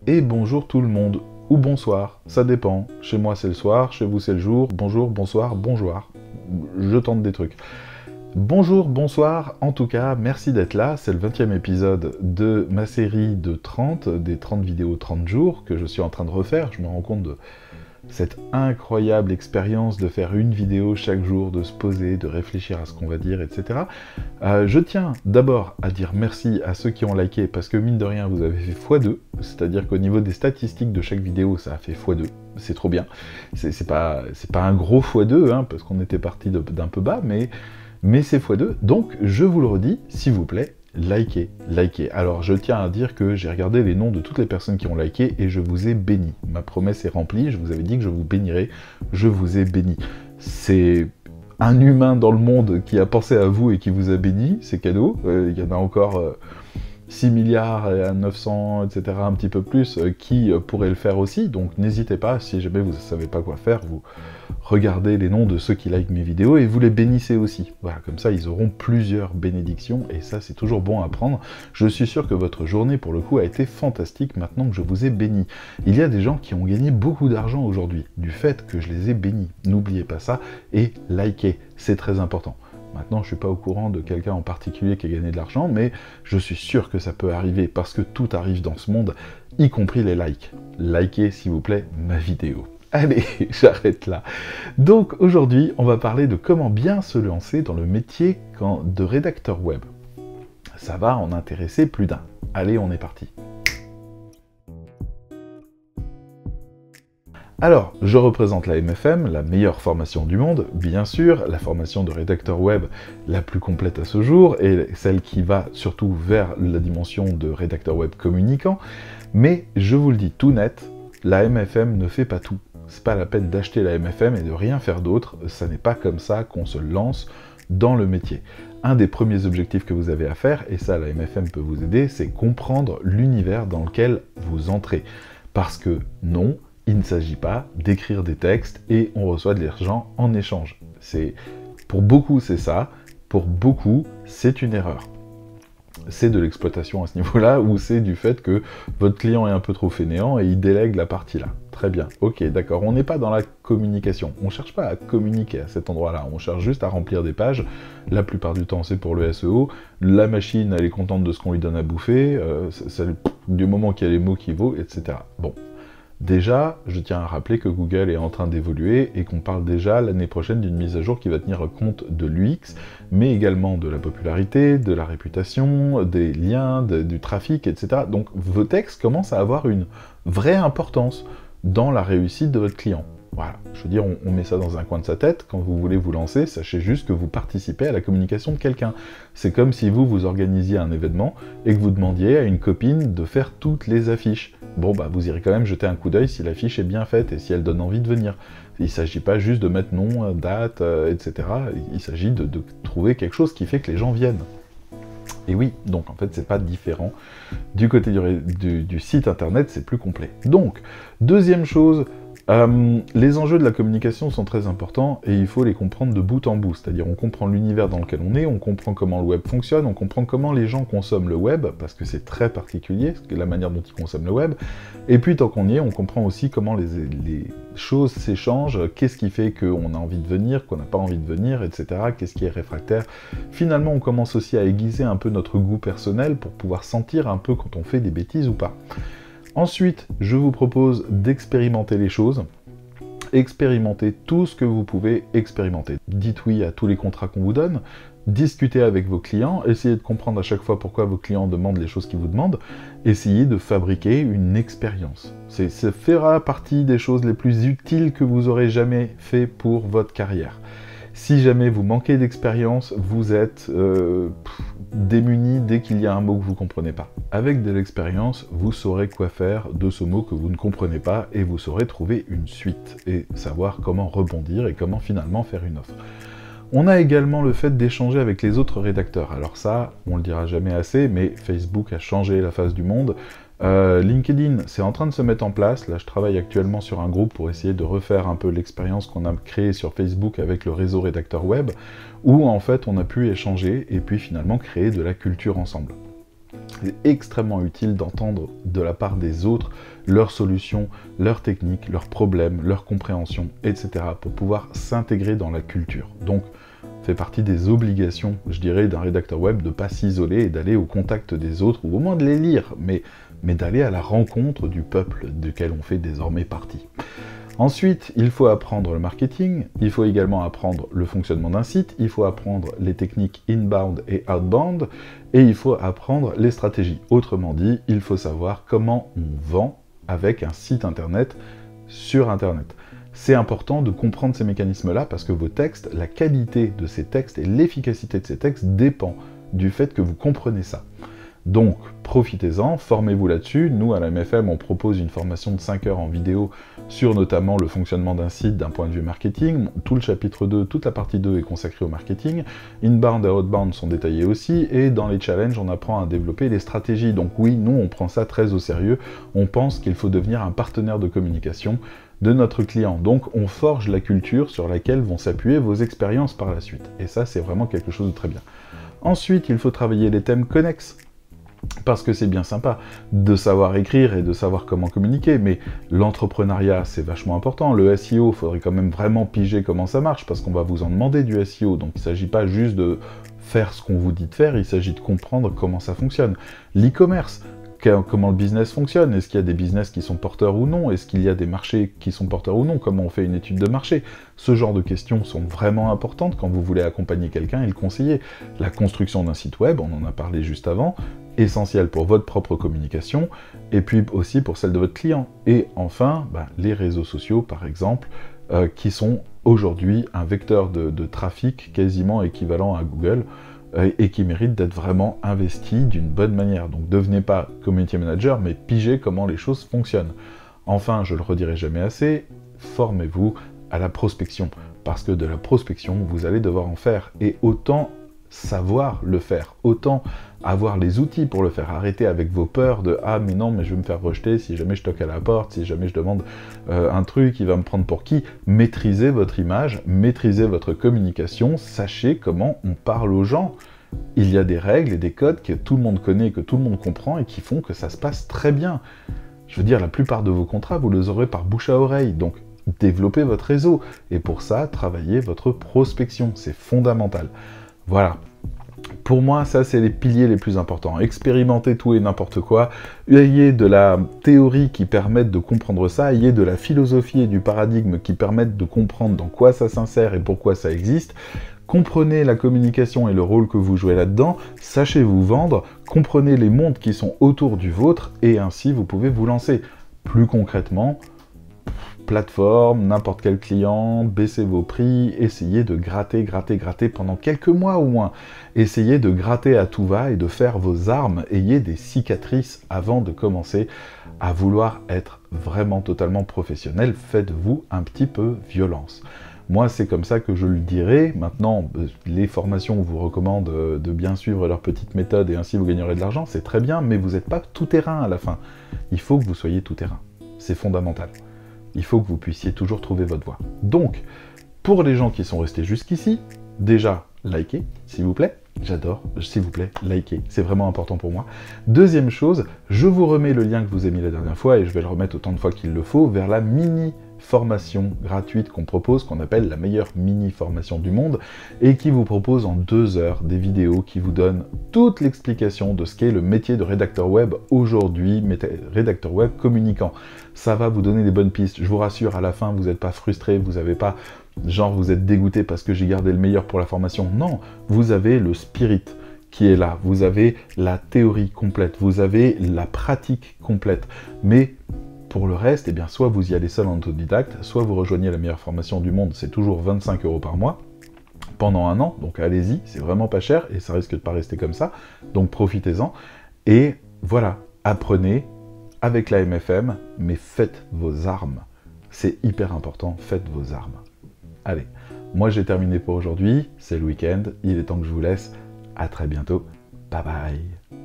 et bonjour tout le monde, ou bonsoir, ça dépend. Chez moi c'est le soir, chez vous c'est le jour, bonjour, bonsoir, bonjour. Je tente des trucs. Bonjour, bonsoir, en tout cas, merci d'être là, c'est le 20e épisode de ma série de 30, des 30 vidéos 30 jours que je suis en train de refaire. Je me rends compte de cette incroyable expérience de faire une vidéo chaque jour, de se poser, de réfléchir à ce qu'on va dire, etc. Je tiens d'abord à dire merci à ceux qui ont liké, parce que mine de rien, vous avez fait x2, c'est-à-dire qu'au niveau des statistiques de chaque vidéo, ça a fait x2, c'est trop bien. C'est pas un gros x2, hein, parce qu'on était parti d'un peu bas, mais c'est x2, donc je vous le redis, s'il vous plaît, likez. Alors je tiens à dire que j'ai regardé les noms de toutes les personnes qui ont liké et je vous ai béni. Ma promesse est remplie, je vous avais dit que je vous bénirais, je vous ai béni. C'est un humain dans le monde qui a pensé à vous et qui vous a béni, c'est cadeau. Il y en a encore 6 milliards à 900, etc., un petit peu plus, qui pourraient le faire aussi, donc n'hésitez pas, si jamais vous ne savez pas quoi faire, vous regardez les noms de ceux qui likent mes vidéos et vous les bénissez aussi. Voilà, comme ça ils auront plusieurs bénédictions, et ça c'est toujours bon à prendre. Je suis sûr que votre journée pour le coup a été fantastique maintenant que je vous ai béni. Il y a des gens qui ont gagné beaucoup d'argent aujourd'hui, du fait que je les ai bénis. N'oubliez pas ça, et likez, c'est très important. Maintenant, je ne suis pas au courant de quelqu'un en particulier qui a gagné de l'argent, mais je suis sûr que ça peut arriver, parce que tout arrive dans ce monde, y compris les likes. Likez, s'il vous plaît, ma vidéo. Allez, j'arrête là. Donc, aujourd'hui, on va parler de comment bien se lancer dans le métier de rédacteur web. Ça va en intéresser plus d'un. Allez, on est parti. Alors, je représente la MFM, la meilleure formation du monde, bien sûr, la formation de rédacteur web la plus complète à ce jour, et celle qui va surtout vers la dimension de rédacteur web communicant, mais je vous le dis tout net, la MFM ne fait pas tout. C'est pas la peine d'acheter la MFM et de rien faire d'autre, ça n'est pas comme ça qu'on se lance dans le métier. Un des premiers objectifs que vous avez à faire, et ça la MFM peut vous aider, c'est comprendre l'univers dans lequel vous entrez. Parce que non, il ne s'agit pas d'écrire des textes et on reçoit de l'argent en échange. Pour beaucoup, c'est ça. Pour beaucoup, c'est une erreur. C'est de l'exploitation à ce niveau-là, ou c'est du fait que votre client est un peu trop fainéant et il délègue la partie là. Très bien, ok, d'accord. On n'est pas dans la communication. On ne cherche pas à communiquer à cet endroit-là. On cherche juste à remplir des pages. La plupart du temps, c'est pour le SEO. La machine, elle est contente de ce qu'on lui donne à bouffer. Du moment qu'il y a les mots qui vaut, etc. Bon. Déjà, je tiens à rappeler que Google est en train d'évoluer et qu'on parle déjà l'année prochaine d'une mise à jour qui va tenir compte de l'UX, mais également de la popularité, de la réputation, des liens, du trafic, etc. Donc vos textes commencent à avoir une vraie importance dans la réussite de votre client. Voilà, je veux dire, on met ça dans un coin de sa tête. Quand vous voulez vous lancer, sachez juste que vous participez à la communication de quelqu'un. C'est comme si vous organisiez un événement et que vous demandiez à une copine de faire toutes les affiches. Bon, bah vous irez quand même jeter un coup d'œil si l'affiche est bien faite et si elle donne envie de venir. Il ne s'agit pas juste de mettre nom, date, etc. Il s'agit de trouver quelque chose qui fait que les gens viennent. Et oui, donc en fait, c'est pas différent. Du côté du site internet, c'est plus complet. Donc, deuxième chose, les enjeux de la communication sont très importants et il faut les comprendre de bout en bout, c'est-à-dire on comprend l'univers dans lequel on est, on comprend comment le web fonctionne, on comprend comment les gens consomment le web, parce que c'est très particulier, la manière dont ils consomment le web, et puis tant qu'on y est, on comprend aussi comment les choses s'échangent, qu'est-ce qui fait qu'on a envie de venir, qu'on n'a pas envie de venir, etc., qu'est-ce qui est réfractaire. Finalement, on commence aussi à aiguiser un peu notre goût personnel pour pouvoir sentir un peu quand on fait des bêtises ou pas. Ensuite, je vous propose d'expérimenter les choses. Expérimentez tout ce que vous pouvez expérimenter. Dites oui à tous les contrats qu'on vous donne, discutez avec vos clients, essayez de comprendre à chaque fois pourquoi vos clients demandent les choses qu'ils vous demandent, essayez de fabriquer une expérience. Ça fera partie des choses les plus utiles que vous aurez jamais fait pour votre carrière. Si jamais vous manquez d'expérience, vous êtes démuni dès qu'il y a un mot que vous ne comprenez pas. Avec de l'expérience, vous saurez quoi faire de ce mot que vous ne comprenez pas et vous saurez trouver une suite et savoir comment rebondir et comment finalement faire une offre. On a également le fait d'échanger avec les autres rédacteurs. Alors ça, on le dira jamais assez, mais Facebook a changé la face du monde. LinkedIn, c'est en train de se mettre en place. Là, je travaille actuellement sur un groupe pour essayer de refaire un peu l'expérience qu'on a créée sur Facebook avec le réseau rédacteur web, où en fait on a pu échanger et puis finalement créer de la culture ensemble. C'est extrêmement utile d'entendre de la part des autres leurs solutions, leurs techniques, leurs problèmes, leurs compréhensions, etc. pour pouvoir s'intégrer dans la culture. Donc, fait partie des obligations, je dirais, d'un rédacteur web de ne pas s'isoler et d'aller au contact des autres, ou au moins de les lire, mais d'aller à la rencontre du peuple duquel on fait désormais partie. Ensuite, il faut apprendre le marketing, il faut également apprendre le fonctionnement d'un site, il faut apprendre les techniques inbound et outbound, et il faut apprendre les stratégies. Autrement dit, il faut savoir comment on vend avec un site internet sur internet. C'est important de comprendre ces mécanismes-là parce que vos textes, la qualité de ces textes et l'efficacité de ces textes dépend du fait que vous comprenez ça. Donc, profitez-en, formez-vous là-dessus. Nous, à la MFM, on propose une formation de 5 heures en vidéo sur notamment le fonctionnement d'un site d'un point de vue marketing. Tout le chapitre 2, toute la partie 2 est consacrée au marketing. Inbound et outbound sont détaillés aussi. Et dans les challenges, on apprend à développer les stratégies. Donc oui, nous, on prend ça très au sérieux. On pense qu'il faut devenir un partenaire de communication de notre client. Donc, on forge la culture sur laquelle vont s'appuyer vos expériences par la suite. Et ça, c'est vraiment quelque chose de très bien. Ensuite, il faut travailler les thèmes connexes. Parce que c'est bien sympa de savoir écrire et de savoir comment communiquer, mais l'entrepreneuriat, c'est vachement important. Le SEO, il faudrait quand même vraiment piger comment ça marche, parce qu'on va vous en demander du SEO. Donc il ne s'agit pas juste de faire ce qu'on vous dit de faire, il s'agit de comprendre comment ça fonctionne. L'e-commerce, comment le business fonctionne, est-ce qu'il y a des business qui sont porteurs ou non, est-ce qu'il y a des marchés qui sont porteurs ou non, comment on fait une étude de marché. Ce genre de questions sont vraiment importantes quand vous voulez accompagner quelqu'un et le conseiller. La construction d'un site web, on en a parlé juste avant, essentiel pour votre propre communication, et puis aussi pour celle de votre client. Et enfin, les réseaux sociaux, par exemple, qui sont aujourd'hui un vecteur de trafic quasiment équivalent à Google, et qui méritent d'être vraiment investis d'une bonne manière. Donc devenez pas community manager, mais pigez comment les choses fonctionnent. Enfin, je le redirai jamais assez, formez-vous à la prospection, parce que de la prospection, vous allez devoir en faire, et autant savoir le faire, autant avoir les outils pour le faire. Arrêtez avec vos peurs de « Ah, mais non, mais je vais me faire rejeter si jamais je toque à la porte, si jamais je demande un truc, il va me prendre pour qui ?» Maîtrisez votre image, maîtrisez votre communication, sachez comment on parle aux gens. Il y a des règles et des codes que tout le monde connaît, que tout le monde comprend et qui font que ça se passe très bien. Je veux dire, la plupart de vos contrats, vous les aurez par bouche à oreille, donc développez votre réseau. Et pour ça, travaillez votre prospection, c'est fondamental. Voilà. Pour moi, ça, c'est les piliers les plus importants. Expérimentez tout et n'importe quoi. Ayez de la théorie qui permette de comprendre ça. Ayez de la philosophie et du paradigme qui permettent de comprendre dans quoi ça s'insère et pourquoi ça existe. Comprenez la communication et le rôle que vous jouez là-dedans. Sachez vous vendre. Comprenez les mondes qui sont autour du vôtre. Et ainsi, vous pouvez vous lancer. Plus concrètement, plateforme, n'importe quel client, baissez vos prix, essayez de gratter pendant quelques mois au moins. Essayez de gratter à tout va et de faire vos armes, ayez des cicatrices avant de commencer à vouloir être vraiment totalement professionnel. Faites-vous un petit peu violence. Moi, c'est comme ça que je le dirais. Maintenant, les formations vous recommandent de bien suivre leurs petites méthodes et ainsi vous gagnerez de l'argent, c'est très bien, mais vous n'êtes pas tout terrain à la fin. Il faut que vous soyez tout terrain. C'est fondamental. Il faut que vous puissiez toujours trouver votre voie. Donc, pour les gens qui sont restés jusqu'ici, déjà, likez, s'il vous plaît. J'adore, s'il vous plaît, likez, c'est vraiment important pour moi. Deuxième chose, je vous remets le lien que je vous ai mis la dernière fois, et je vais le remettre autant de fois qu'il le faut, vers la mini-formation gratuite qu'on propose, qu'on appelle la meilleure mini-formation du monde, et qui vous propose en 2 heures des vidéos qui vous donnent toute l'explication de ce qu'est le métier de rédacteur web aujourd'hui, rédacteur web communicant. Ça va vous donner des bonnes pistes. Je vous rassure, à la fin, vous n'êtes pas frustré, vous n'avez pas, genre, vous êtes dégoûté parce que j'ai gardé le meilleur pour la formation. Non, vous avez le spirit qui est là, vous avez la théorie complète, vous avez la pratique complète. Mais pour le reste, eh bien, soit vous y allez seul en autodidacte, soit vous rejoignez la meilleure formation du monde, c'est toujours 25 € par mois, pendant 1 an, donc allez-y, c'est vraiment pas cher, et ça risque de pas rester comme ça, donc profitez-en. Et voilà, apprenez avec la MFM, mais faites vos armes. C'est hyper important, faites vos armes. Allez, moi j'ai terminé pour aujourd'hui, c'est le week-end, il est temps que je vous laisse. À très bientôt, bye bye.